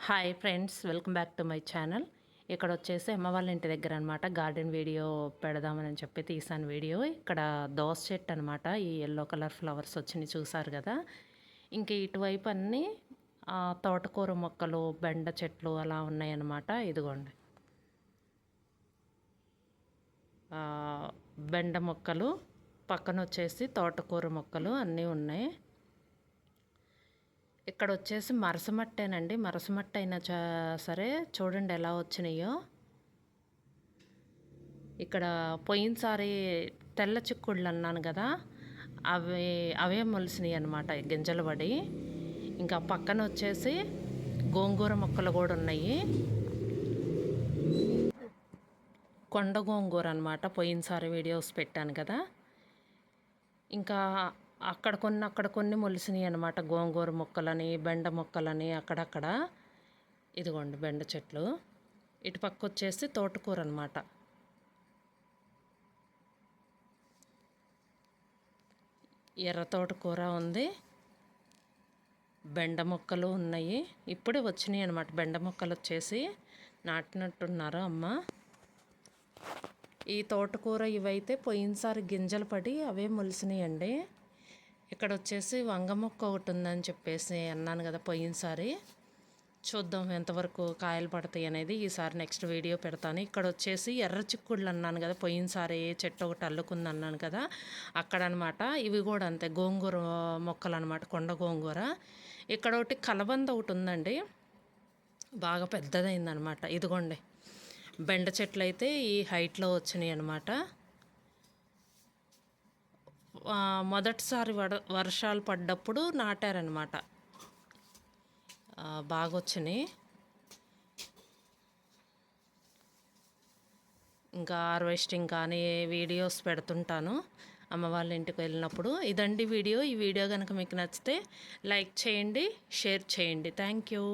Hi friends, welcome back to my channel. ఇక్కడ వచ్చేసి అమ్మ వాళ్ళ ఇంటి దగ్గర అనమాట గార్డెన్ వీడియో పెడదామని చెప్పి తీసాను వీడియో. ఇక్కడ దోస చెట్టు అనమాట, ఈ ఎల్లో కలర్ ఫ్లవర్స్ వచ్చినాయి చూసారు కదా. ఇంక ఇటువైపు అన్నీ తోటకూర మొక్కలు, బెండ చెట్లు అలా ఉన్నాయన్నమాట. ఇదిగోండి బెండ మొక్కలు, పక్కన వచ్చేసి తోటకూర మొక్కలు అన్నీ ఉన్నాయి. ఇక్కడ వచ్చేసి మరసమట్టేనండి, మరసమట్ట అయినా సరే చూడండి ఎలా వచ్చినాయో. ఇక్కడ పోయినసారి తెల్ల చిక్కుళ్ళు అన్నాను కదా, అవే మొలిసినాయి అనమాట గింజలు పడి. ఇంకా పక్కన వచ్చేసి గోంగూర మొక్కలు కూడా ఉన్నాయి. కొండ గోంగూర అనమాట, పోయినసారి వీడియోస్ పెట్టాను కదా. ఇంకా అక్కడ కొన్ని మొలిసినాయి అనమాట, గోంగూర మొక్కలని, బెండ మొక్కలని అక్కడక్కడ. ఇదిగోండి బెండ చెట్లు. ఇటు పక్క వచ్చేసి తోటకూర అనమాట. ఎర్ర తోటకూర ఉంది, బెండ మొక్కలు ఉన్నాయి. ఇప్పుడే వచ్చినాయి అనమాట బెండ మొక్కలు, వచ్చేసి నాటినట్టున్నారు అమ్మ. ఈ తోటకూర ఇవైతే పోయినసారి గింజలు పడి అవే మొలిసినాయండి. ఇక్కడ వచ్చేసి వంగ మొక్క ఒకటి ఉందని చెప్పేసి అన్నాను కదా పోయినసారి. చూద్దాం ఎంతవరకు కాయలు పడతాయి అనేది, ఈసారి నెక్స్ట్ వీడియో పెడతాను. ఇక్కడ వచ్చేసి ఎర్ర చిక్కుళ్ళు అన్నాను కదా, పోయినసారి చెట్టు ఒకటి అల్లుకుంది అన్నాను కదా, అక్కడ అనమాట. ఇవి కూడా అంతే, గోంగూర మొక్కలు అనమాట, కొండ గోంగూర. ఇక్కడ ఒకటి కలబంద ఒకటి ఉందండి, బాగా పెద్దదైందనమాట. ఇదిగోండి బెండ చెట్లు అయితే ఈ హైట్లో వచ్చినాయి అనమాట. మొదటిసారి వర్షాలు పడ్డప్పుడు నాటారనమాట, బాగా వచ్చినాయి. ఇంకా హార్వెస్టింగ్ కానీ వీడియోస్ పెడుతుంటాను అమ్మ వాళ్ళ ఇంటికి వెళ్ళినప్పుడు. ఇదండి వీడియో. ఈ వీడియో కనుక మీకు నచ్చితే లైక్ చేయండి, షేర్ చేయండి. Thank you.